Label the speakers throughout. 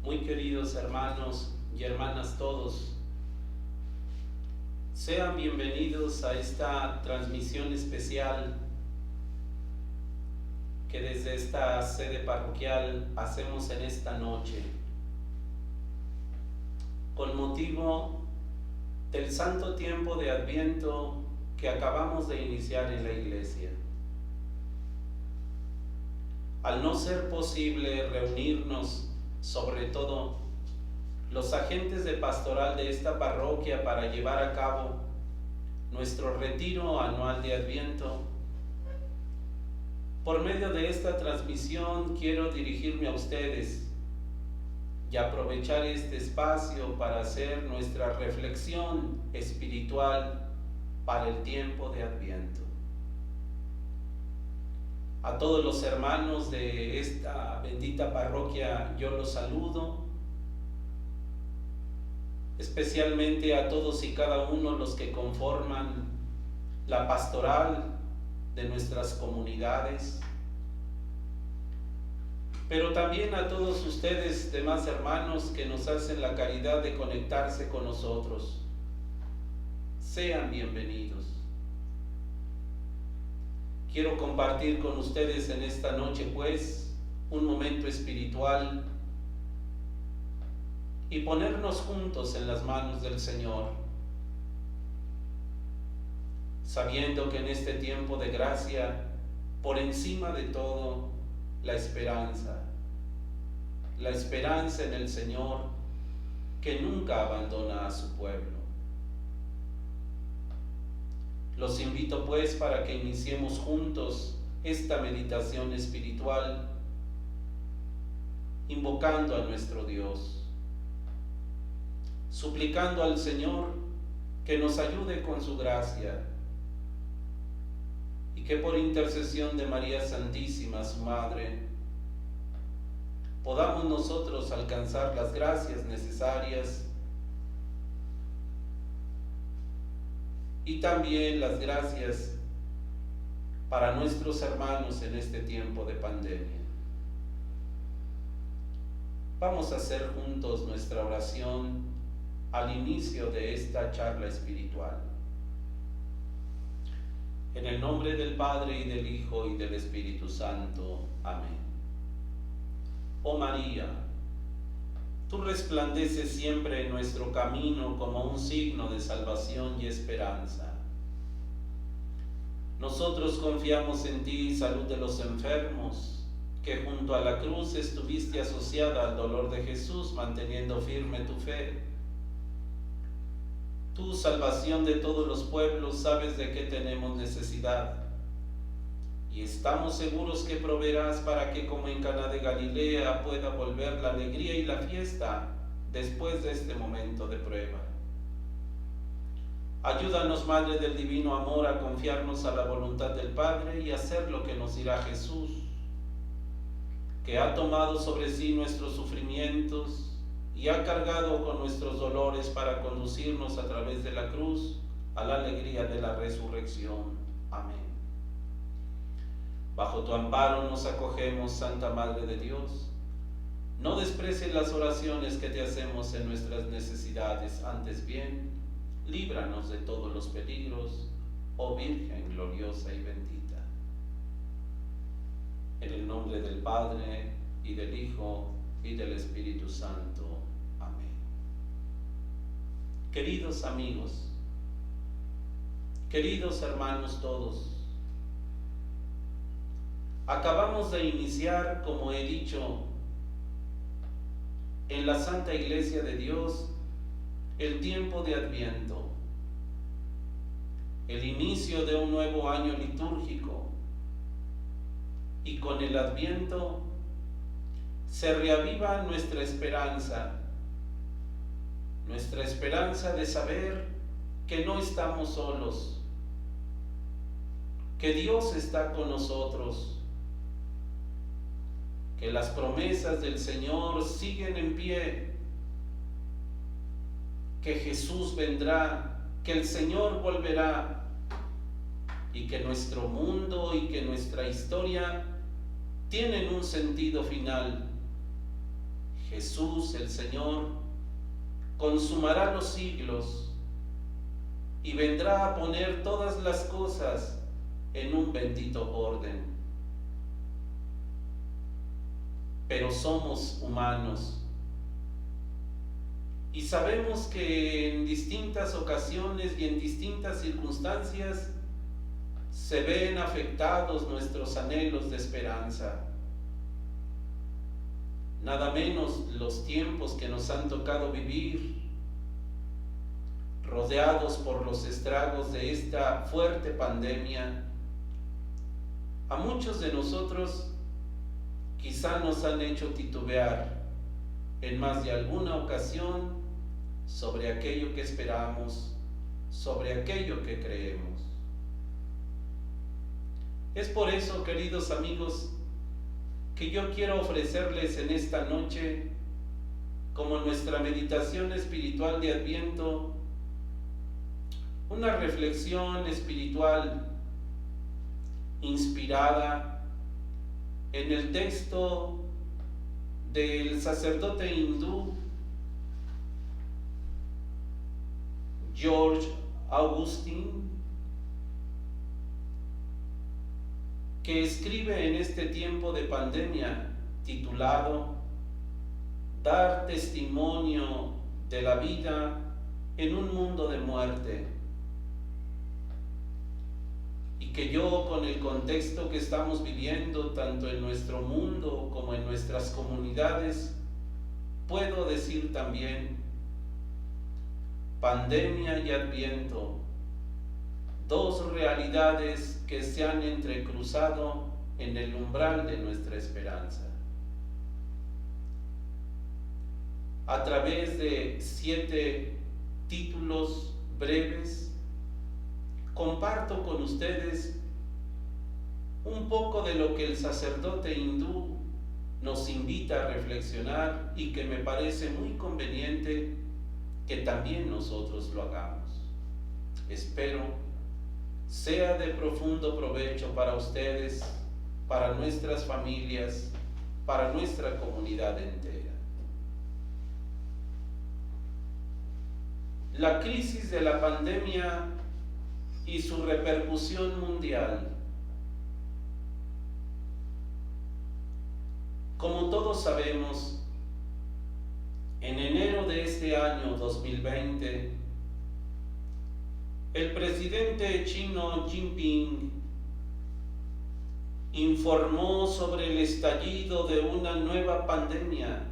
Speaker 1: Muy queridos hermanos y hermanas todos, sean bienvenidos a esta transmisión especial que desde esta sede parroquial hacemos en esta noche, con motivo del santo tiempo de Adviento que acabamos de iniciar en la iglesia. Al no ser posible reunirnos, sobre todo los agentes de pastoral de esta parroquia, para llevar a cabo nuestro retiro anual de Adviento, por medio de esta transmisión quiero dirigirme a ustedes y aprovechar este espacio para hacer nuestra reflexión espiritual para el tiempo de Adviento. A todos los hermanos de esta bendita parroquia yo los saludo, especialmente a todos y cada uno los que conforman la pastoral de nuestras comunidades, pero también a todos ustedes, demás hermanos, que nos hacen la caridad de conectarse con nosotros. Sean bienvenidos. Quiero compartir con ustedes en esta noche, pues, un momento espiritual y ponernos juntos en las manos del Señor, sabiendo que en este tiempo de gracia, por encima de todo, la esperanza en el Señor, que nunca abandona a su pueblo. Los invito pues para que iniciemos juntos esta meditación espiritual, invocando a nuestro Dios, suplicando al Señor que nos ayude con su gracia y que por intercesión de María Santísima, su Madre, podamos nosotros alcanzar las gracias necesarias y también las gracias para nuestros hermanos en este tiempo de pandemia. Vamos a hacer juntos nuestra oración al inicio de esta charla espiritual. En el nombre del Padre, y del Hijo, y del Espíritu Santo. Amén. Oh María, tú resplandeces siempre en nuestro camino como un signo de salvación y esperanza. Nosotros confiamos en ti, salud de los enfermos, que junto a la cruz estuviste asociada al dolor de Jesús, manteniendo firme tu fe. Tú, salvación de todos los pueblos, sabes de qué tenemos necesidad, y estamos seguros que proveerás para que, como en Caná de Galilea, pueda volver la alegría y la fiesta después de este momento de prueba. Ayúdanos, Madre del Divino Amor, a confiarnos a la voluntad del Padre y hacer lo que nos dirá Jesús, que ha tomado sobre sí nuestros sufrimientos y ha cargado con nuestros dolores para conducirnos a través de la cruz a la alegría de la resurrección. Amén. Bajo tu amparo nos acogemos, Santa Madre de Dios. No desprecies las oraciones que te hacemos en nuestras necesidades, antes bien, líbranos de todos los peligros, oh Virgen gloriosa y bendita. En el nombre del Padre, y del Hijo, y del Espíritu Santo. Amén. Queridos amigos, queridos hermanos todos, acabamos de iniciar, como he dicho, en la Santa Iglesia de Dios, el tiempo de Adviento, el inicio de un nuevo año litúrgico, y con el Adviento se reaviva nuestra esperanza de saber que no estamos solos, que Dios está con nosotros, que las promesas del Señor siguen en pie, que Jesús vendrá, que el Señor volverá, y que nuestro mundo y que nuestra historia tienen un sentido final. Jesús, el Señor, consumará los siglos y vendrá a poner todas las cosas en un bendito orden. Pero somos humanos y sabemos que en distintas ocasiones y en distintas circunstancias se ven afectados nuestros anhelos de esperanza. Nada menos los tiempos que nos han tocado vivir, rodeados por los estragos de esta fuerte pandemia. A muchos de nosotros quizá nos han hecho titubear en más de alguna ocasión sobre aquello que esperamos, sobre aquello que creemos. Es por eso, queridos amigos, que yo quiero ofrecerles en esta noche, como nuestra meditación espiritual de Adviento, una reflexión espiritual inspirada en el texto del sacerdote hindú George Augustine, que escribe en este tiempo de pandemia titulado Dar testimonio de la vida en un mundo de muerte. Y que yo, con el contexto que estamos viviendo, tanto en nuestro mundo como en nuestras comunidades, puedo decir también: pandemia y Adviento, dos realidades que se han entrecruzado en el umbral de nuestra esperanza. A través de 7 títulos breves, comparto con ustedes un poco de lo que el sacerdote hindú nos invita a reflexionar y que me parece muy conveniente que también nosotros lo hagamos. Espero sea de profundo provecho para ustedes, para nuestras familias, para nuestra comunidad entera. La crisis de la pandemia y su repercusión mundial. Como todos sabemos, en enero de este año 2020, el presidente chino Jinping informó sobre el estallido de una nueva pandemia,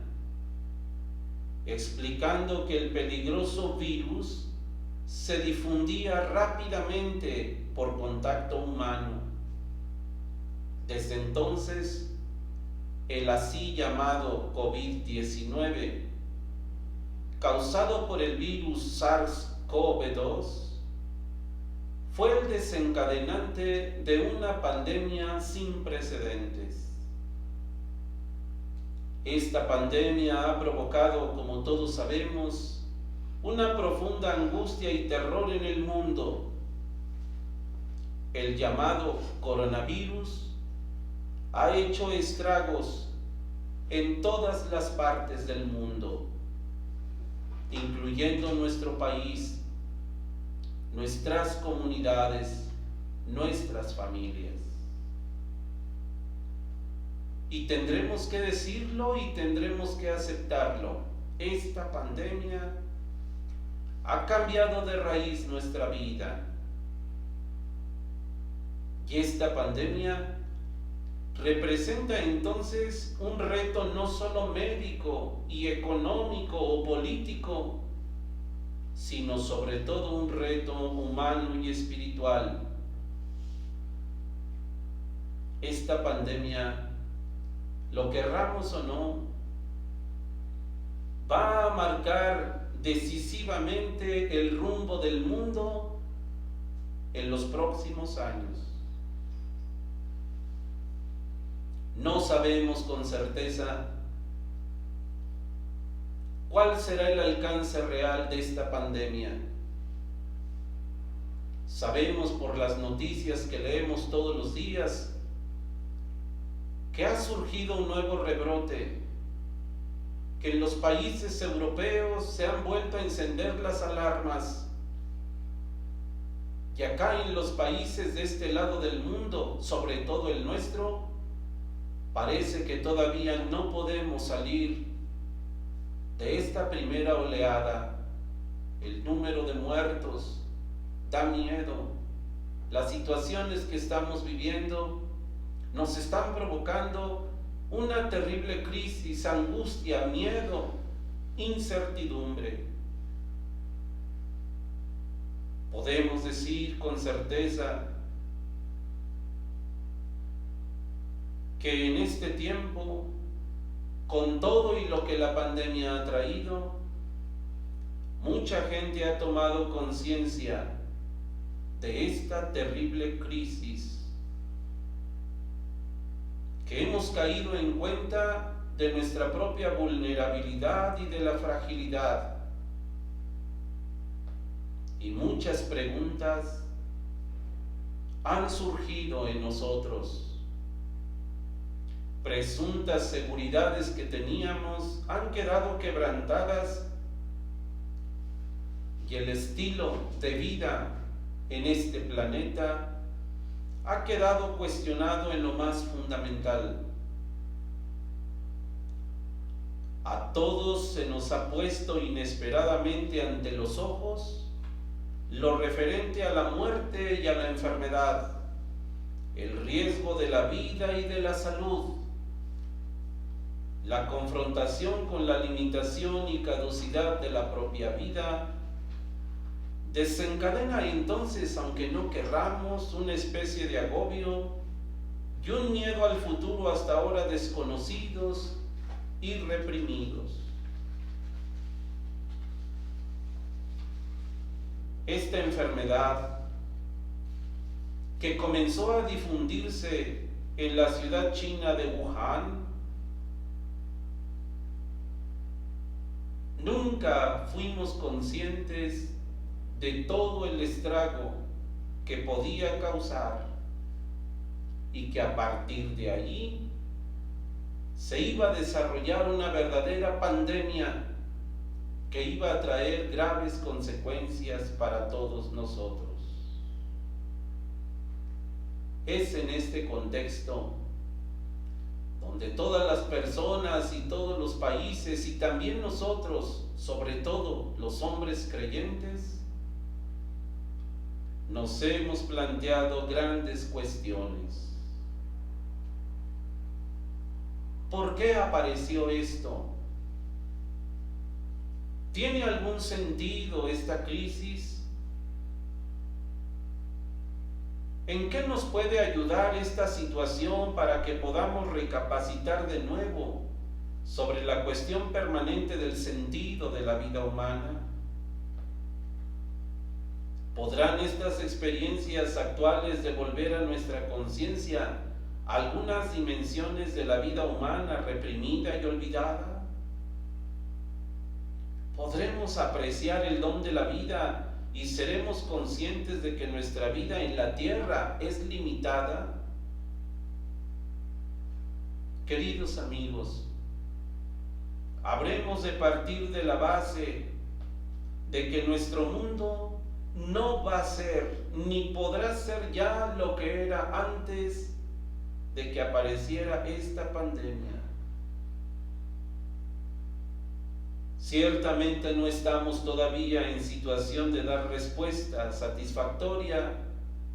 Speaker 1: explicando que el peligroso virus se difundía rápidamente por contacto humano. Desde entonces, el así llamado COVID-19, causado por el virus SARS-CoV-2, fue el desencadenante de una pandemia sin precedentes. Esta pandemia ha provocado, como todos sabemos, una profunda angustia y terror en el mundo. El llamado coronavirus ha hecho estragos en todas las partes del mundo, incluyendo nuestro país, nuestras comunidades, nuestras familias. Y tendremos que decirlo y tendremos que aceptarlo. Esta pandemia ha cambiado de raíz nuestra vida. Y esta pandemia representa entonces un reto no solo médico y económico o político, sino sobre todo un reto humano y espiritual. Esta pandemia, lo querramos o no, va a marcar decisivamente el rumbo del mundo en los próximos años. No sabemos con certeza cuál será el alcance real de esta pandemia. Sabemos por las noticias que leemos todos los días que ha surgido un nuevo rebrote que en los países europeos se han vuelto a encender las alarmas. Y acá en los países de este lado del mundo, sobre todo el nuestro, parece que todavía no podemos salir de esta primera oleada. El número de muertos da miedo. Las situaciones que estamos viviendo nos están provocando una terrible crisis, angustia, miedo, incertidumbre. Podemos decir con certeza que en este tiempo, con todo y lo que la pandemia ha traído, mucha gente ha tomado conciencia de esta terrible crisis, que hemos caído en cuenta de nuestra propia vulnerabilidad y de la fragilidad. Y muchas preguntas han surgido en nosotros. Presuntas seguridades que teníamos han quedado quebrantadas y el estilo de vida en este planeta ha quedado cuestionado en lo más fundamental. A todos se nos ha puesto inesperadamente ante los ojos lo referente a la muerte y a la enfermedad, el riesgo de la vida y de la salud, la confrontación con la limitación y caducidad de la propia vida. Desencadena entonces, aunque no querramos, una especie de agobio y un miedo al futuro hasta ahora desconocidos y reprimidos. Esta enfermedad, que comenzó a difundirse en la ciudad china de Wuhan, nunca fuimos conscientes de todo el estrago que podía causar y que a partir de allí se iba a desarrollar una verdadera pandemia que iba a traer graves consecuencias para todos nosotros. Es en este contexto donde todas las personas y todos los países y también nosotros, sobre todo los hombres creyentes, nos hemos planteado grandes cuestiones. ¿Por qué apareció esto? ¿Tiene algún sentido esta crisis? ¿En qué nos puede ayudar esta situación para que podamos recapacitar de nuevo sobre la cuestión permanente del sentido de la vida humana? ¿Podrán estas experiencias actuales devolver a nuestra conciencia algunas dimensiones de la vida humana reprimida y olvidada? ¿Podremos apreciar el don de la vida y seremos conscientes de que nuestra vida en la tierra es limitada? Queridos amigos, habremos de partir de la base de que nuestro mundo no va a ser ni podrá ser ya lo que era antes de que apareciera esta pandemia. Ciertamente no estamos todavía en situación de dar respuesta satisfactoria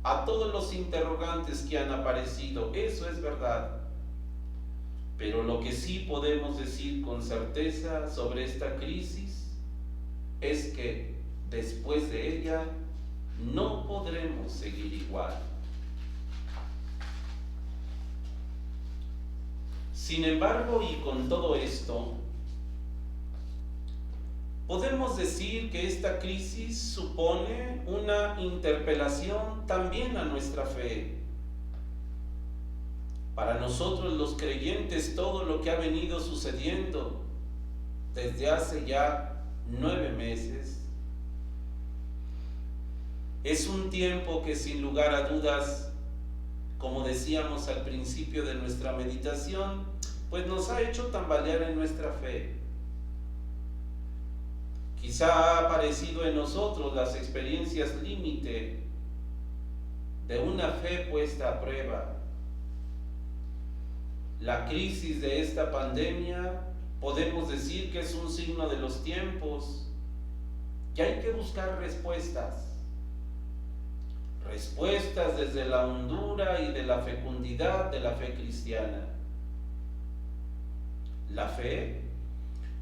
Speaker 1: a todos los interrogantes que han aparecido, eso es verdad. Pero lo que sí podemos decir con certeza sobre esta crisis es que después de ella no podremos seguir igual. Sin embargo, y con todo esto, podemos decir que esta crisis supone una interpelación también a nuestra fe. Para nosotros los creyentes, todo lo que ha venido sucediendo desde hace ya 9 meses es un tiempo que sin lugar a dudas, como decíamos al principio de nuestra meditación, pues nos ha hecho tambalear en nuestra fe. Quizá ha aparecido en nosotros las experiencias límite de una fe puesta a prueba. La crisis de esta pandemia podemos decir que es un signo de los tiempos y hay que buscar respuestas desde la hondura y de la fecundidad de la fe cristiana. La fe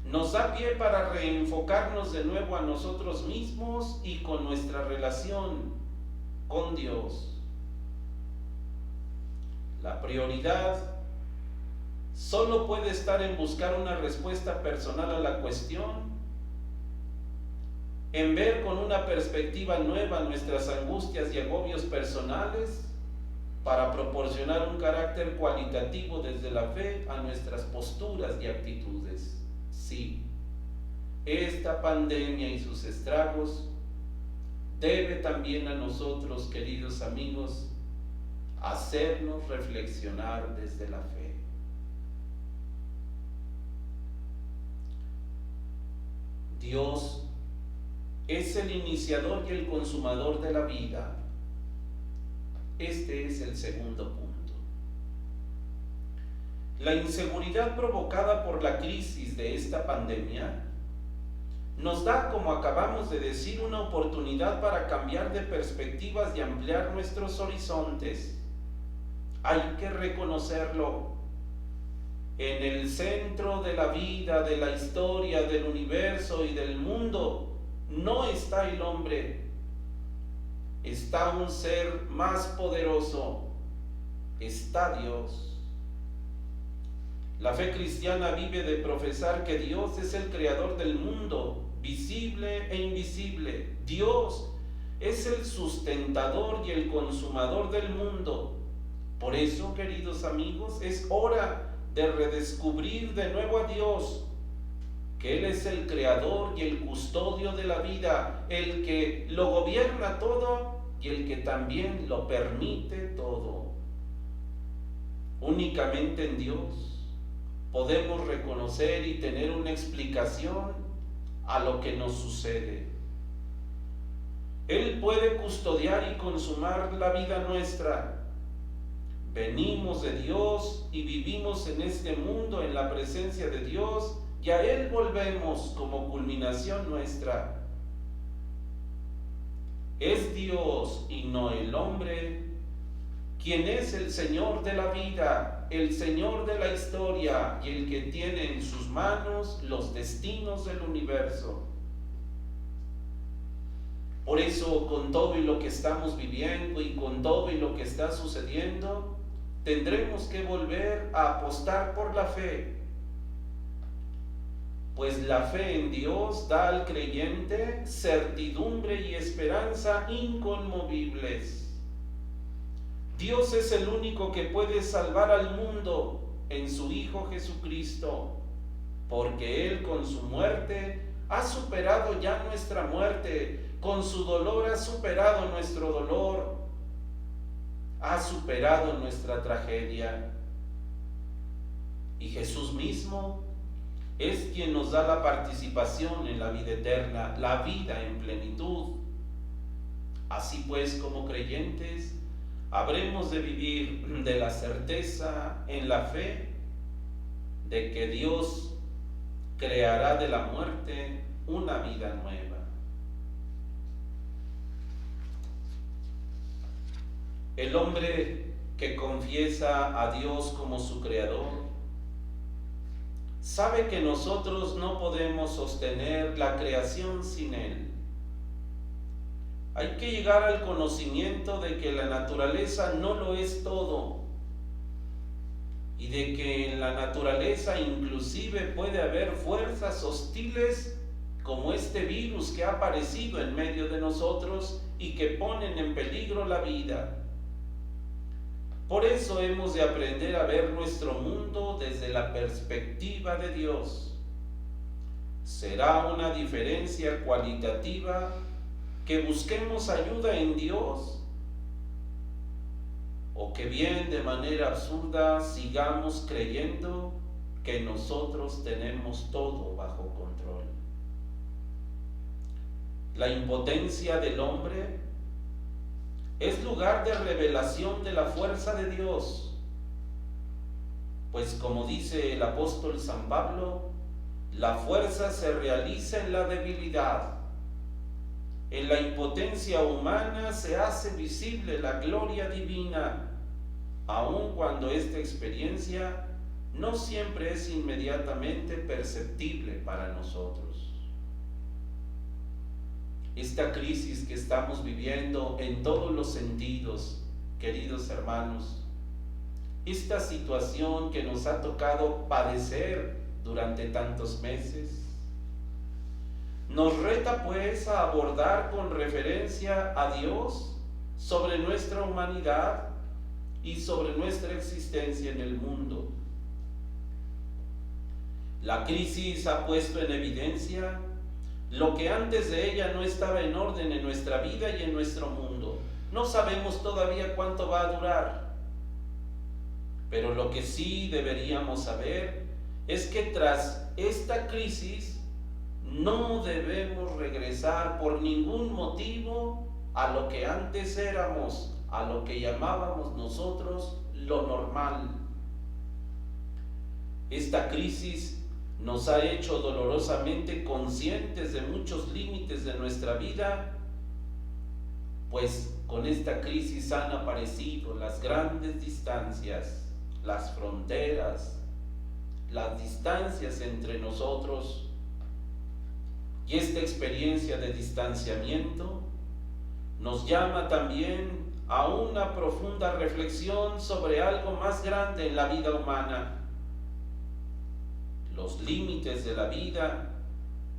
Speaker 1: nos da pie para reenfocarnos de nuevo a nosotros mismos y con nuestra relación con Dios. La prioridad solo puede estar en buscar una respuesta personal a la cuestión, en ver con una perspectiva nueva nuestras angustias y agobios personales para proporcionar un carácter cualitativo desde la fe a nuestras posturas y actitudes. Sí, esta pandemia y sus estragos debe también a nosotros, queridos amigos, hacernos reflexionar desde la fe. Dios es el iniciador y el consumador de la vida. Este es el segundo punto. La inseguridad provocada por la crisis de esta pandemia nos da, como acabamos de decir, una oportunidad para cambiar de perspectivas y ampliar nuestros horizontes. Hay que reconocerlo. En el centro de la vida, de la historia, del universo y del mundo, no está el hombre. Está un ser más poderoso. Está Dios. La fe cristiana vive de profesar que Dios es el creador del mundo, visible e invisible. Dios es el sustentador y el consumador del mundo. Por eso, queridos amigos, es hora de redescubrir de nuevo a Dios, que Él es el creador y el custodio de la vida, el que lo gobierna todo y el que también lo permite todo. Únicamente en Dios podemos reconocer y tener una explicación a lo que nos sucede. Él puede custodiar y consumar la vida nuestra. Venimos de Dios y vivimos en este mundo en la presencia de Dios y a Él volvemos como culminación nuestra. Es Dios y no el hombre quien es el Señor de la vida, el Señor de la historia y el que tiene en sus manos los destinos del universo. Por eso, con todo y lo que estamos viviendo y con todo y lo que está sucediendo, tendremos que volver a apostar por la fe, pues la fe en Dios da al creyente certidumbre y esperanza inconmovibles. Dios es el único que puede salvar al mundo en su Hijo Jesucristo, porque Él con su muerte ha superado ya nuestra muerte, con su dolor ha superado nuestro dolor, ha superado nuestra tragedia. Y Jesús mismo es quien nos da la participación en la vida eterna, la vida en plenitud. Así pues, como creyentes, habremos de vivir de la certeza en la fe de que Dios creará de la muerte una vida nueva. El hombre que confiesa a Dios como su creador sabe que nosotros no podemos sostener la creación sin Él. Hay que llegar al conocimiento de que la naturaleza no lo es todo y de que en la naturaleza inclusive puede haber fuerzas hostiles como este virus que ha aparecido en medio de nosotros y que ponen en peligro la vida. Por eso hemos de aprender a ver nuestro mundo desde la perspectiva de Dios. Será una diferencia cualitativa que busquemos ayuda en Dios o que bien de manera absurda sigamos creyendo que nosotros tenemos todo bajo control. la impotencia del hombre, es lugar de revelación de la fuerza de Dios. Pues como dice el apóstol San Pablo, la fuerza se realiza en la debilidad. En la impotencia humana se hace visible la gloria divina, aun cuando esta experiencia no siempre es inmediatamente perceptible para nosotros. Esta crisis que estamos viviendo en todos los sentidos, queridos hermanos, esta situación que nos ha tocado padecer durante tantos meses, nos reta pues a abordar con referencia a Dios sobre nuestra humanidad y sobre nuestra existencia en el mundo. La crisis ha puesto en evidencia lo que antes de ella no estaba en orden en nuestra vida y en nuestro mundo. No sabemos todavía cuánto va a durar, pero lo que sí deberíamos saber es que tras esta crisis no debemos regresar por ningún motivo a lo que antes éramos, a lo que llamábamos nosotros lo normal. Esta crisis nos ha hecho dolorosamente conscientes de muchos límites de nuestra vida, pues con esta crisis han aparecido las grandes distancias, las fronteras, las distancias entre nosotros. Y esta experiencia de distanciamiento nos llama también a una profunda reflexión sobre algo más grande en la vida humana: los límites de la vida,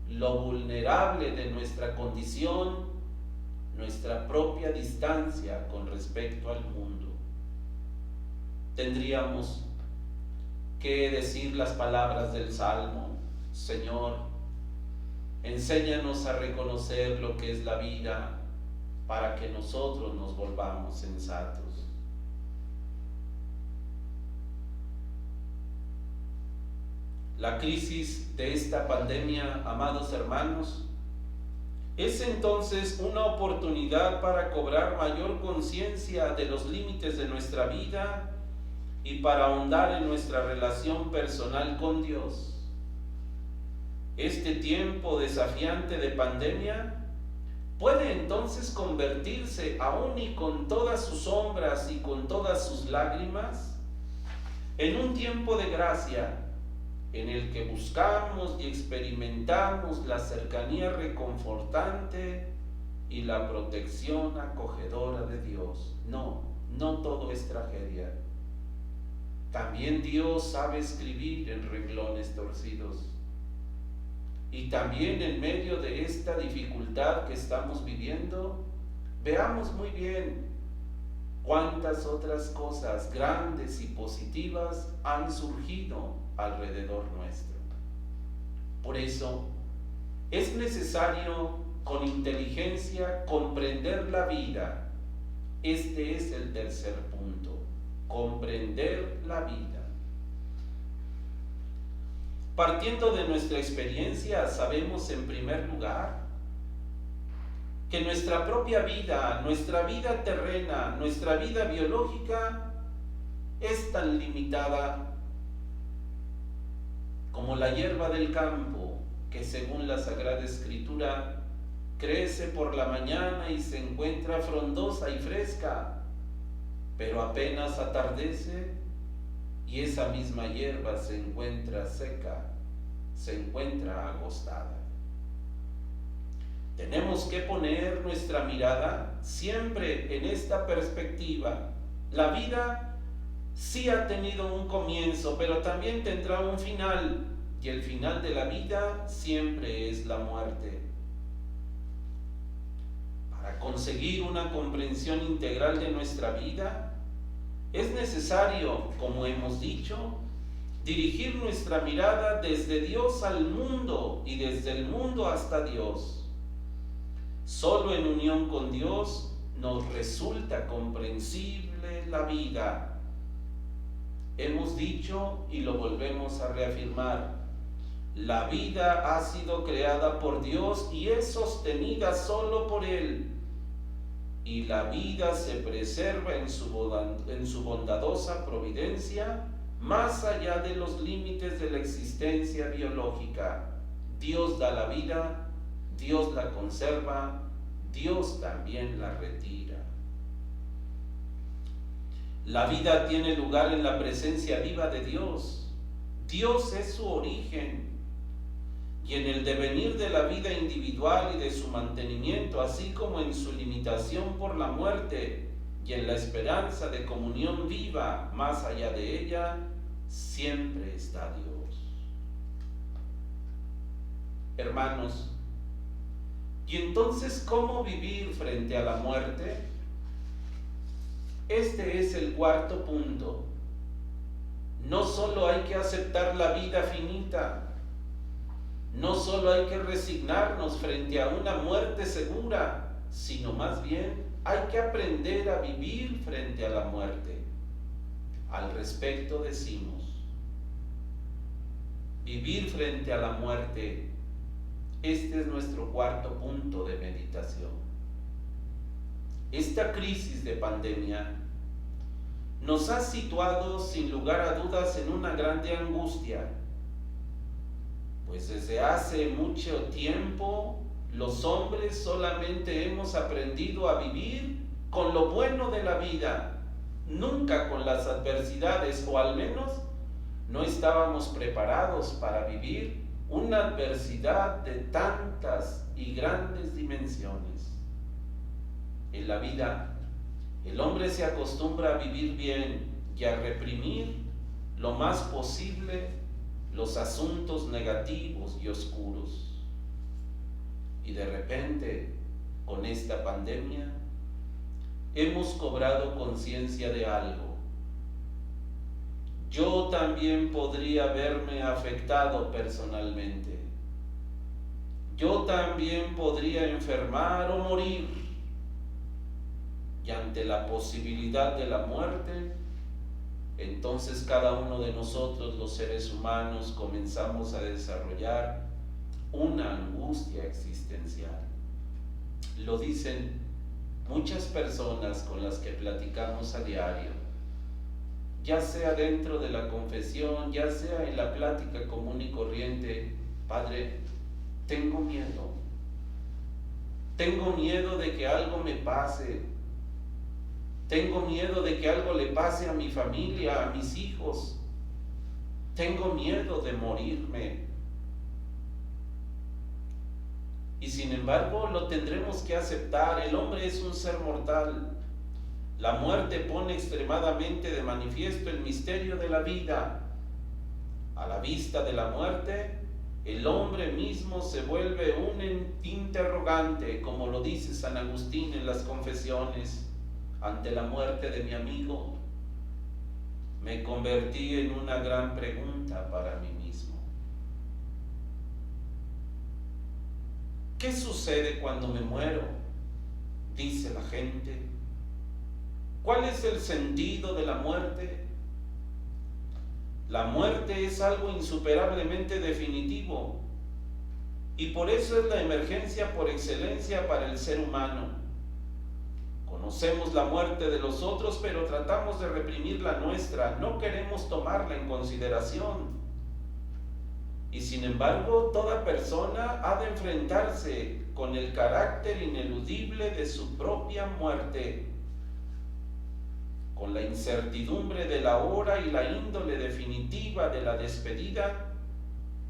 Speaker 1: lo vulnerable de nuestra condición, nuestra propia distancia con respecto al mundo. Tendríamos que decir las palabras del Salmo: Señor, enséñanos a reconocer lo que es la vida para que nosotros nos volvamos sensatos. La crisis de esta pandemia, amados hermanos, es entonces una oportunidad para cobrar mayor conciencia de los límites de nuestra vida y para ahondar en nuestra relación personal con Dios. Este tiempo desafiante de pandemia puede entonces convertirse, aún y con todas sus sombras y con todas sus lágrimas, en un tiempo de gracia en el que buscamos y experimentamos la cercanía reconfortante y la protección acogedora de Dios. No todo es tragedia. También Dios sabe escribir en renglones torcidos. Y también en medio de esta dificultad que estamos viviendo, veamos muy bien cuántas otras cosas grandes y positivas han surgido alrededor nuestro. Por eso es necesario con inteligencia comprender la vida. Este es el tercer punto: comprender la vida. Partiendo de nuestra experiencia, sabemos en primer lugar que nuestra propia vida, nuestra vida terrena, nuestra vida biológica es tan limitada como la hierba del campo, que según la Sagrada Escritura crece por la mañana y se encuentra frondosa y fresca, pero apenas atardece y esa misma hierba se encuentra seca, se encuentra agostada. Tenemos que poner nuestra mirada siempre en esta perspectiva. La vida sí ha tenido un comienzo, pero también tendrá un final, y el final de la vida siempre es la muerte. Para conseguir una comprensión integral de nuestra vida, es necesario, como hemos dicho, dirigir nuestra mirada desde Dios al mundo y desde el mundo hasta Dios. Solo en unión con Dios nos resulta comprensible la vida. Hemos dicho y lo volvemos a reafirmar: La vida ha sido creada por Dios y es sostenida solo por Él. Y la vida se preserva en su bondadosa providencia más allá de los límites de la existencia biológica. Dios da la vida, Dios la conserva, Dios también la retira. La vida tiene lugar en la presencia viva de Dios. Dios es su origen. Y en el devenir de la vida individual y de su mantenimiento, así como en su limitación por la muerte y en la esperanza de comunión viva más allá de ella, siempre está Dios. Hermanos, ¿y entonces cómo vivir frente a la muerte? Este es el cuarto punto. No solo hay que aceptar la vida finita, no solo hay que resignarnos frente a una muerte segura, sino más bien hay que aprender a vivir frente a la muerte. Al respecto decimos, vivir frente a la muerte, este es nuestro cuarto punto de meditación. Esta crisis de pandemia nos ha situado sin lugar a dudas en una grande angustia, pues desde hace mucho tiempo los hombres solamente hemos aprendido a vivir con lo bueno de la vida, nunca con las adversidades, o al menos no estábamos preparados para vivir una adversidad de tantas y grandes dimensiones. En la vida, el hombre se acostumbra a vivir bien y a reprimir lo más posible los asuntos negativos y oscuros. Y de repente, con esta pandemia, hemos cobrado conciencia de algo. Yo también podría verme afectado personalmente. Yo también podría enfermar o morir. Y ante la posibilidad de la muerte, entonces cada uno de nosotros, los seres humanos, comenzamos a desarrollar una angustia existencial. Lo dicen muchas personas con las que platicamos a diario, ya sea dentro de la confesión, ya sea en la plática común y corriente. Padre, tengo miedo de que algo me pase, tengo miedo de que algo le pase a mi familia, a mis hijos, tengo miedo de morirme. Y sin embargo lo tendremos que aceptar. El hombre es un ser mortal. La muerte pone extremadamente de manifiesto el misterio de la vida. A la vista de la muerte, el hombre mismo se vuelve un interrogante, como lo dice San Agustín en las Confesiones. Ante la muerte de mi amigo, me convertí en una gran pregunta para mí mismo. ¿Qué sucede cuando me muero?, dice la gente. ¿Cuál es el sentido de la muerte? La muerte es algo insuperablemente definitivo y por eso es la emergencia por excelencia para el ser humano. Conocemos la muerte de los otros, pero tratamos de reprimir la nuestra, no queremos tomarla en consideración. Y sin embargo, toda persona ha de enfrentarse con el carácter ineludible de su propia muerte, con la incertidumbre de la hora y la índole definitiva de la despedida,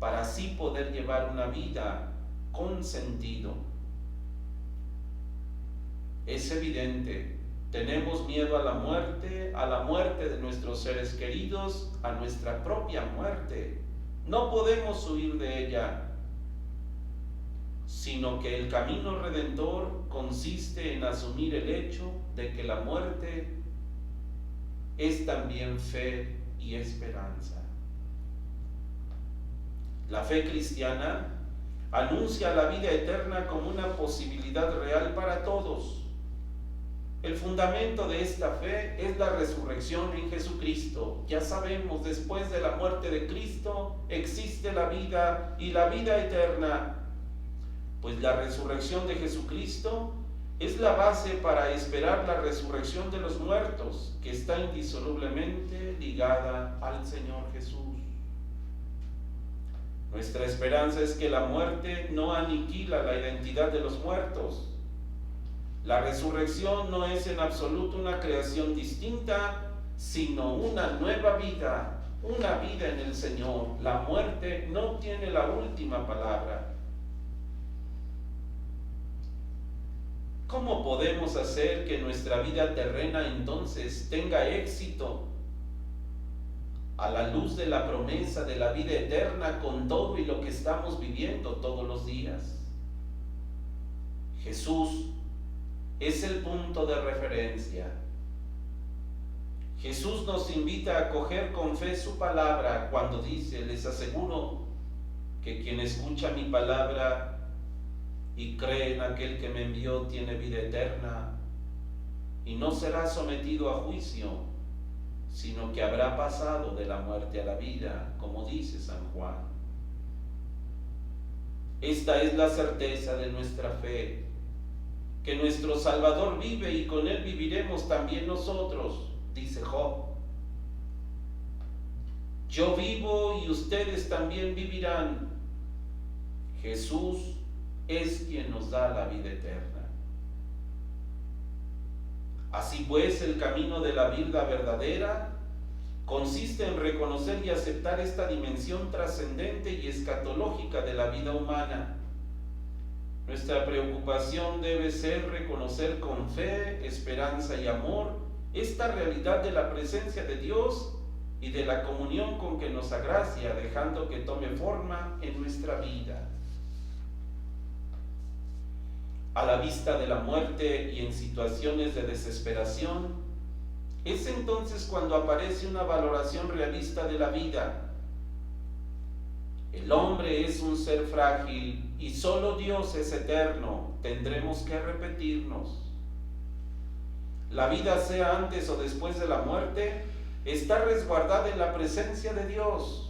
Speaker 1: para así poder llevar una vida con sentido. Es evidente, tenemos miedo a la muerte de nuestros seres queridos, a nuestra propia muerte. No podemos huir de ella, sino que el camino redentor consiste en asumir el hecho de que la muerte es también fe y esperanza. La fe cristiana anuncia la vida eterna como una posibilidad real para todos. El fundamento de esta fe es la resurrección en Jesucristo. Ya sabemos, después de la muerte de Cristo existe la vida y la vida eterna. Pues la resurrección de Jesucristo es la base para esperar la resurrección de los muertos, que está indisolublemente ligada al Señor Jesús. Nuestra esperanza es que la muerte no aniquila la identidad de los muertos. La resurrección no es en absoluto una creación distinta, sino una nueva vida, una vida en el Señor. La muerte no tiene la última palabra. ¿Cómo podemos hacer que nuestra vida terrena entonces tenga éxito a la luz de la promesa de la vida eterna con todo y lo que estamos viviendo todos los días? Jesús es el punto de referencia. Jesús nos invita a acoger con fe su palabra cuando dice: les aseguro que quien escucha mi palabra y cree en aquel que me envió tiene vida eterna y no será sometido a juicio, sino que habrá pasado de la muerte a la vida, como dice San Juan. Esta es la certeza de nuestra fe, que nuestro Salvador vive y con Él viviremos también nosotros, dice Job. Yo vivo y ustedes también vivirán. Jesús es quien nos da la vida eterna. Así pues, el camino de la vida verdadera consiste en reconocer y aceptar esta dimensión trascendente y escatológica de la vida humana. Nuestra preocupación debe ser reconocer con fe, esperanza y amor esta realidad de la presencia de Dios y de la comunión con que nos agracia, dejando que tome forma en nuestra vida. A la vista de la muerte y en situaciones de desesperación, es entonces cuando aparece una valoración realista de la vida. El hombre es un ser frágil y solo Dios es eterno. Tendremos que repetirnos. La vida, sea antes o después de la muerte, está resguardada en la presencia de Dios.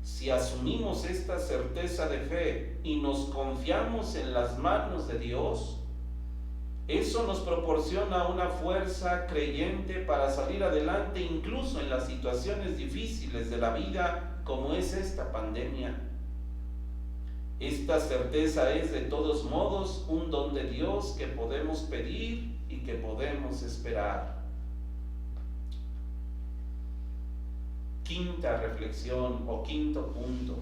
Speaker 1: Si asumimos esta certeza de fe y nos confiamos en las manos de Dios, eso nos proporciona una fuerza creyente para salir adelante incluso en las situaciones difíciles de la vida, como es esta pandemia. Esta certeza es de todos modos un don de Dios que podemos pedir y que podemos esperar. Quinta reflexión o quinto punto: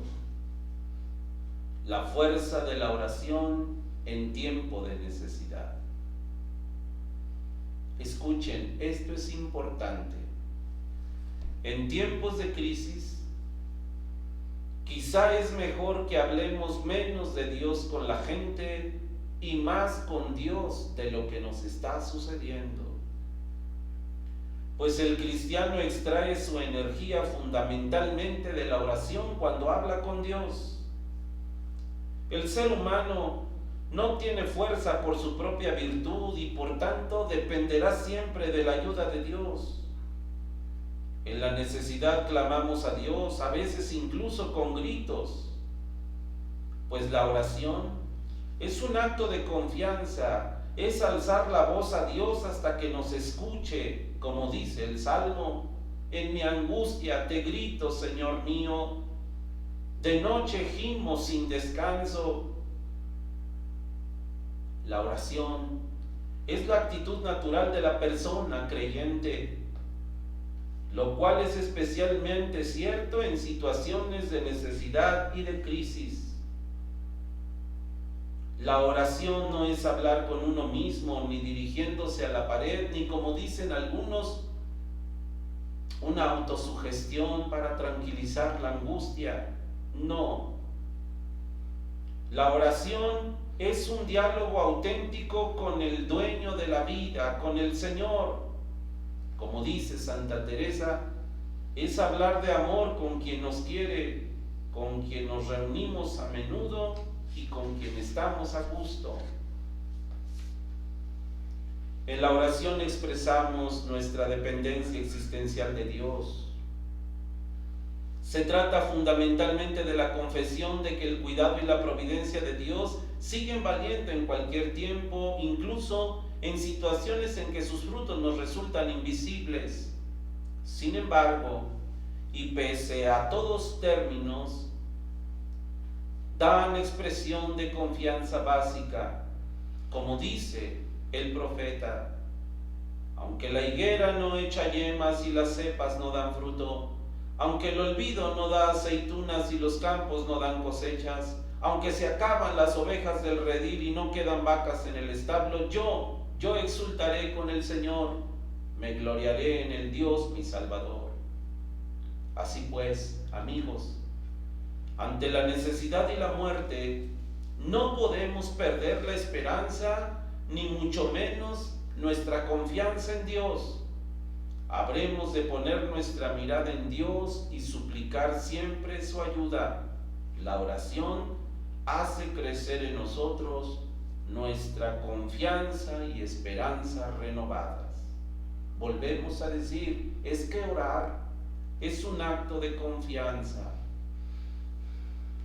Speaker 1: la fuerza de la oración en tiempo de necesidad. Escuchen, esto es importante. En tiempos de crisis, quizá es mejor que hablemos menos de Dios con la gente y más con Dios de lo que nos está sucediendo. Pues el cristiano extrae su energía fundamentalmente de la oración cuando habla con Dios. El ser humano no tiene fuerza por su propia virtud y por tanto dependerá siempre de la ayuda de Dios. En la necesidad clamamos a Dios, a veces incluso con gritos, pues la oración es un acto de confianza, es alzar la voz a Dios hasta que nos escuche, como dice el Salmo: en mi angustia te grito, Señor mío, de noche gimo sin descanso. La oración es la actitud natural de la persona creyente, lo cual es especialmente cierto en situaciones de necesidad y de crisis. La oración no es hablar con uno mismo, ni dirigiéndose a la pared, ni, como dicen algunos, una autosugestión para tranquilizar la angustia. No. La oración es un diálogo auténtico con el dueño de la vida, con el Señor. Como dice Santa Teresa, es hablar de amor con quien nos quiere, con quien nos reunimos a menudo y con quien estamos a gusto. En la oración expresamos nuestra dependencia existencial de Dios. Se trata fundamentalmente de la confesión de que el cuidado y la providencia de Dios siguen valiendo en cualquier tiempo, incluso en situaciones en que sus frutos nos resultan invisibles. Sin embargo, y pese a todos términos, dan expresión de confianza básica, como dice el profeta: aunque la higuera no echa yemas y las cepas no dan fruto, aunque el olvido no da aceitunas y los campos no dan cosechas, aunque se acaban las ovejas del redil y no quedan vacas en el establo, yo exultaré con el Señor, me gloriaré en el Dios mi Salvador. Así pues, amigos, ante la necesidad y la muerte, no podemos perder la esperanza, ni mucho menos nuestra confianza en Dios. Habremos de poner nuestra mirada en Dios y suplicar siempre su ayuda. La oración hace crecer en nosotros nuestra confianza y esperanza renovadas. Volvemos a decir, es que orar es un acto de confianza.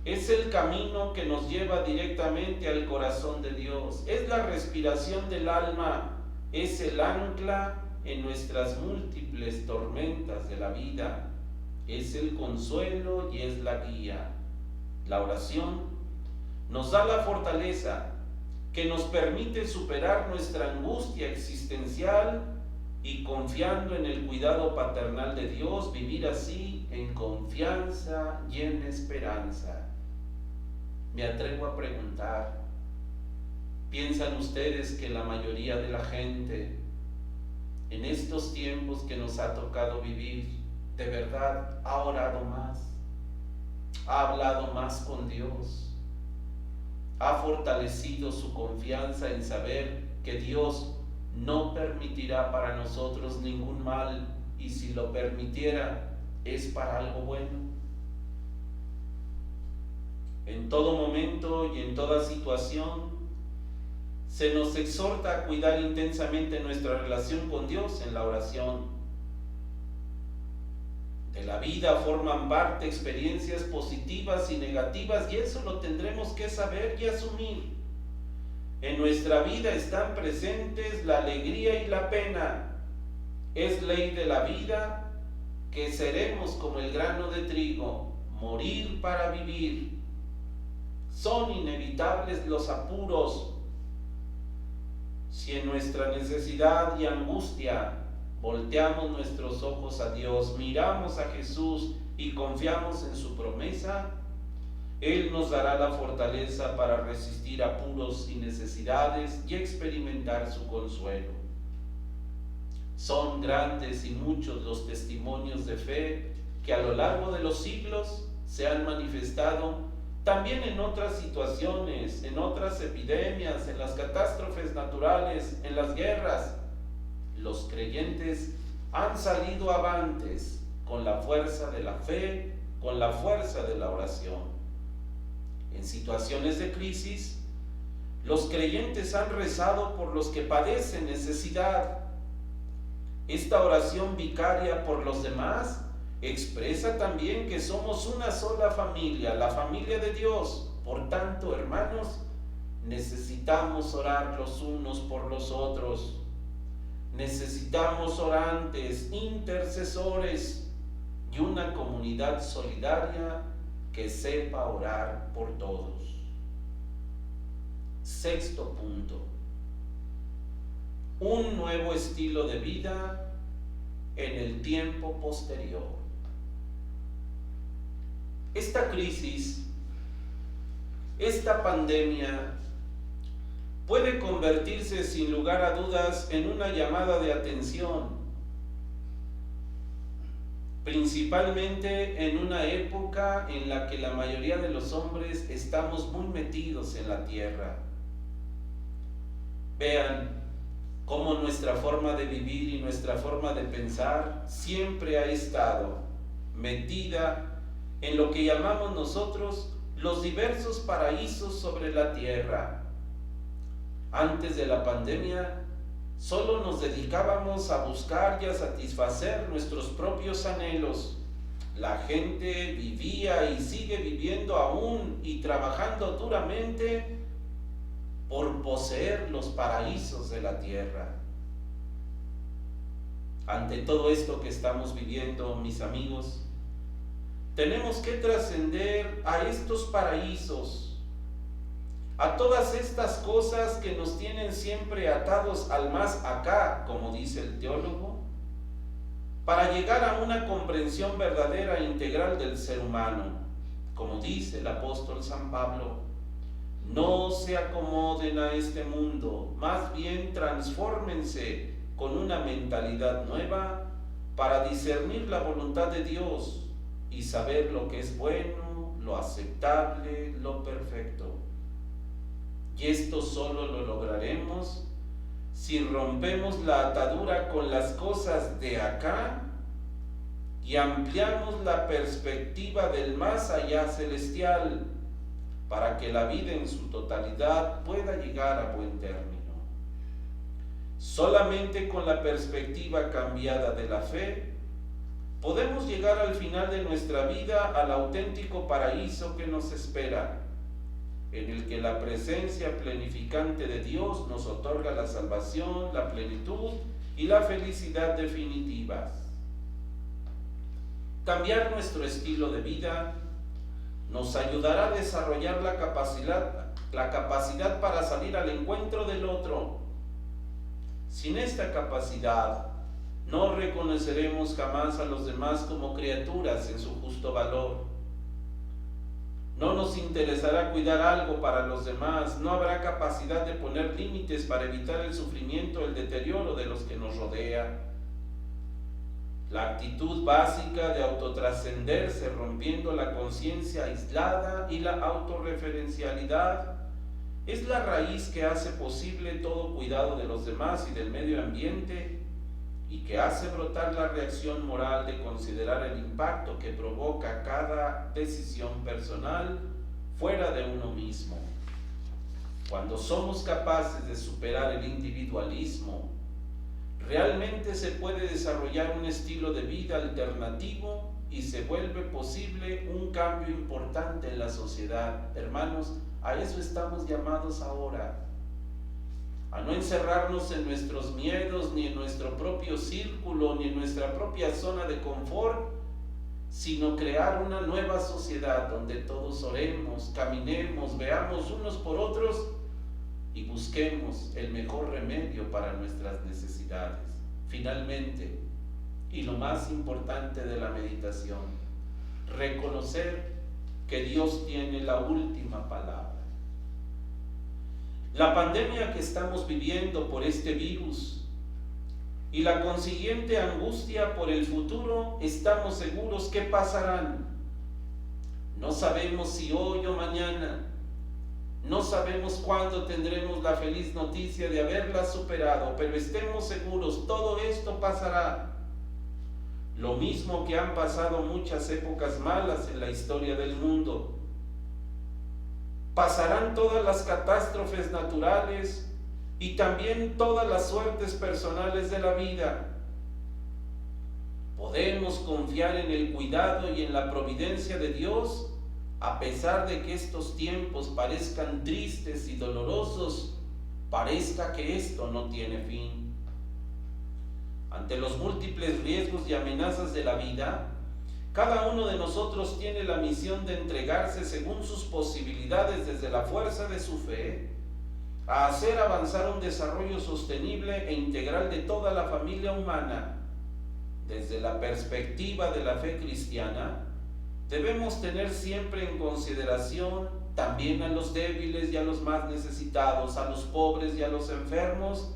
Speaker 1: Es el camino que nos lleva directamente al corazón de Dios. Es la respiración del alma. Es el ancla en nuestras múltiples tormentas de la vida. Es el consuelo y es la guía. La oración nos da la fortaleza que nos permite superar nuestra angustia existencial y, confiando en el cuidado paternal de Dios, vivir así en confianza y en esperanza. Me atrevo a preguntar, ¿piensan ustedes que la mayoría de la gente en estos tiempos que nos ha tocado vivir, de verdad ha orado más, ha hablado más con Dios, ha fortalecido su confianza en saber que Dios no permitirá para nosotros ningún mal, y si lo permitiera es para algo bueno? En todo momento y en toda situación se nos exhorta a cuidar intensamente nuestra relación con Dios en la oración. De la vida forman parte experiencias positivas y negativas, y eso lo tendremos que saber y asumir. En nuestra vida están presentes la alegría y la pena. Es ley de la vida que seremos como el grano de trigo, morir para vivir. Son inevitables los apuros. Si en nuestra necesidad y angustia volteamos nuestros ojos a Dios, miramos a Jesús y confiamos en su promesa, Él nos dará la fortaleza para resistir apuros y necesidades y experimentar su consuelo. Son grandes y muchos los testimonios de fe que a lo largo de los siglos se han manifestado también en otras situaciones, en otras epidemias, en las catástrofes naturales, en las guerras. Los creyentes han salido avantes con la fuerza de la fe, con la fuerza de la oración. En situaciones de crisis, los creyentes han rezado por los que padecen necesidad. Esta oración vicaria por los demás expresa también que somos una sola familia, la familia de Dios. Por tanto, hermanos, necesitamos orar los unos por los otros. Necesitamos orantes, intercesores y una comunidad solidaria que sepa orar por todos. Sexto punto: un nuevo estilo de vida en el tiempo posterior. Esta crisis, esta pandemia, puede convertirse sin lugar a dudas en una llamada de atención, principalmente en una época en la que la mayoría de los hombres estamos muy metidos en la tierra. Vean cómo nuestra forma de vivir y nuestra forma de pensar siempre ha estado metida en lo que llamamos nosotros los diversos paraísos sobre la tierra. Antes de la pandemia solo nos dedicábamos a buscar y a satisfacer nuestros propios anhelos. La gente vivía y sigue viviendo aún y trabajando duramente por poseer los paraísos de la tierra. Ante todo esto que estamos viviendo, mis amigos, tenemos que trascender a estos paraísos, a todas estas cosas que nos tienen siempre atados al más acá, como dice el teólogo, para llegar a una comprensión verdadera e integral del ser humano. Como dice el apóstol San Pablo, no se acomoden a este mundo, más bien transfórmense con una mentalidad nueva para discernir la voluntad de Dios y saber lo que es bueno, lo aceptable, lo perfecto. Y esto solo lo lograremos si rompemos la atadura con las cosas de acá y ampliamos la perspectiva del más allá celestial para que la vida en su totalidad pueda llegar a buen término. Solamente con la perspectiva cambiada de la fe podemos llegar al final de nuestra vida al auténtico paraíso que nos espera, en el que la presencia plenificante de Dios nos otorga la salvación, la plenitud y la felicidad definitivas. Cambiar nuestro estilo de vida nos ayudará a desarrollar la capacidad para salir al encuentro del otro. Sin esta capacidad, no reconoceremos jamás a los demás como criaturas en su justo valor. No nos interesará cuidar algo para los demás, no habrá capacidad de poner límites para evitar el sufrimiento, el deterioro de los que nos rodea. La actitud básica de autotrascenderse, rompiendo la conciencia aislada y la autorreferencialidad, es la raíz que hace posible todo cuidado de los demás y del medio ambiente, y que hace brotar la reacción moral de considerar el impacto que provoca cada decisión personal fuera de uno mismo. Cuando somos capaces de superar el individualismo, realmente se puede desarrollar un estilo de vida alternativo y se vuelve posible un cambio importante en la sociedad. Hermanos, a eso estamos llamados ahora. A no encerrarnos en nuestros miedos, ni en nuestro propio círculo, ni en nuestra propia zona de confort, sino crear una nueva sociedad donde todos oremos, caminemos, veamos unos por otros y busquemos el mejor remedio para nuestras necesidades. Finalmente, y lo más importante de la meditación, reconocer que Dios tiene la última palabra. La pandemia que estamos viviendo por este virus y la consiguiente angustia por el futuro, estamos seguros que pasarán. No sabemos si hoy o mañana, no sabemos cuándo tendremos la feliz noticia de haberla superado, pero estemos seguros, todo esto pasará. Lo mismo que han pasado muchas épocas malas en la historia del mundo. Pasarán todas las catástrofes naturales y también todas las suertes personales de la vida. Podemos confiar en el cuidado y en la providencia de Dios, a pesar de que estos tiempos parezcan tristes y dolorosos, parezca que esto no tiene fin. Ante los múltiples riesgos y amenazas de la vida, cada uno de nosotros tiene la misión de entregarse según sus posibilidades desde la fuerza de su fe, a hacer avanzar un desarrollo sostenible e integral de toda la familia humana. Desde la perspectiva de la fe cristiana, debemos tener siempre en consideración también a los débiles y a los más necesitados, a los pobres y a los enfermos,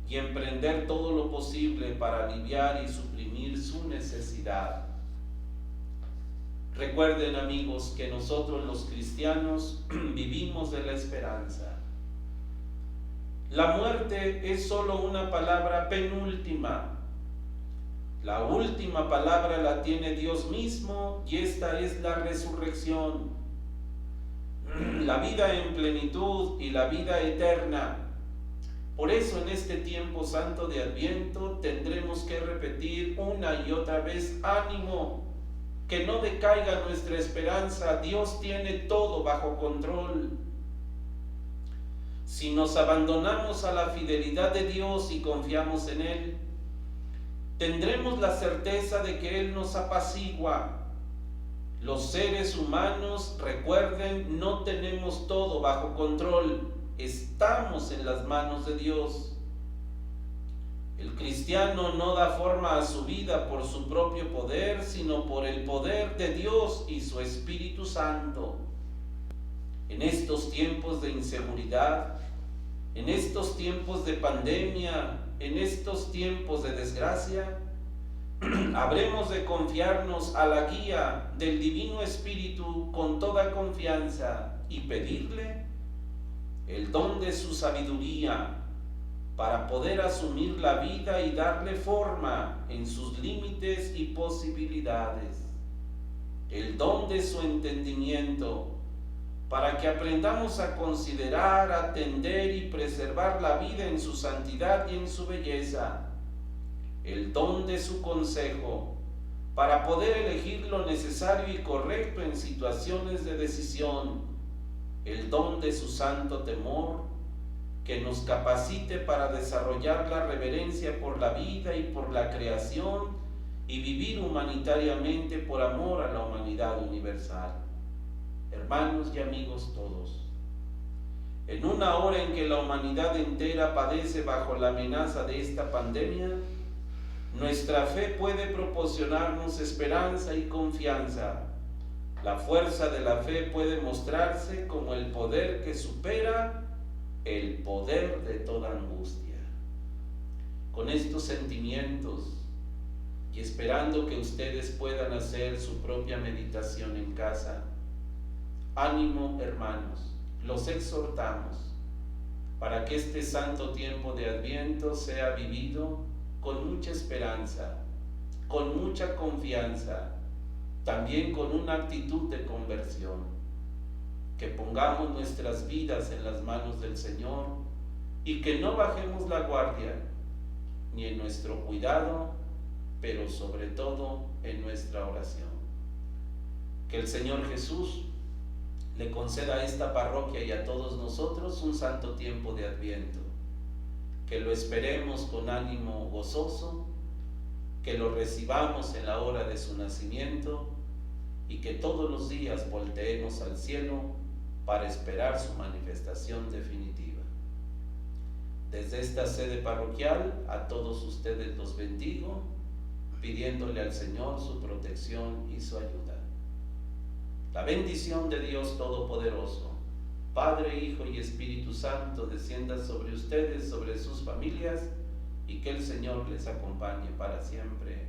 Speaker 1: y emprender todo lo posible para aliviar y suprimir su necesidad. Recuerden, amigos, que nosotros los cristianos vivimos de la esperanza. La muerte es solo una palabra penúltima. La última palabra la tiene Dios mismo y esta es la resurrección. La vida en plenitud y la vida eterna Por eso en este tiempo santo de Adviento tendremos que repetir una y otra vez: ánimo, que no decaiga nuestra esperanza, Dios tiene todo bajo control. Si nos abandonamos a la fidelidad de Dios y confiamos en Él, tendremos la certeza de que Él nos apacigua. Los seres humanos, recuerden, no tenemos todo bajo control, estamos en las manos de Dios. El cristiano no da forma a su vida por su propio poder, sino por el poder de Dios y su Espíritu Santo. En estos tiempos de inseguridad, en estos tiempos de pandemia, en estos tiempos de desgracia, habremos de confiarnos a la guía del Divino Espíritu con toda confianza y pedirle el don de su sabiduría para poder asumir la vida y darle forma en sus límites y posibilidades, el don de su entendimiento para que aprendamos a considerar, atender y preservar la vida en su santidad y en su belleza, el don de su consejo para poder elegir lo necesario y correcto en situaciones de decisión, el don de su santo temor que nos capacite para desarrollar la reverencia por la vida y por la creación y vivir humanitariamente por amor a la humanidad universal. Hermanos y amigos todos, en una hora en que la humanidad entera padece bajo la amenaza de esta pandemia, nuestra fe puede proporcionarnos esperanza y confianza. La fuerza de la fe puede mostrarse como el poder que supera el poder de toda angustia. Con estos sentimientos y esperando que ustedes puedan hacer su propia meditación en casa, ánimo, hermanos, los exhortamos para que este santo tiempo de Adviento sea vivido con mucha esperanza, con mucha confianza, también con una actitud de conversión, que pongamos nuestras vidas en las manos del Señor y que no bajemos la guardia, ni en nuestro cuidado, pero sobre todo en nuestra oración. Que el Señor Jesús le conceda a esta parroquia y a todos nosotros un santo tiempo de Adviento, que lo esperemos con ánimo gozoso, que lo recibamos en la hora de su nacimiento y que todos los días volteemos al cielo para esperar su manifestación definitiva. Desde esta sede parroquial, a todos ustedes los bendigo, pidiéndole al Señor su protección y su ayuda. La bendición de Dios Todopoderoso, Padre, Hijo y Espíritu Santo, descienda sobre ustedes, sobre sus familias, y que el Señor les acompañe para siempre.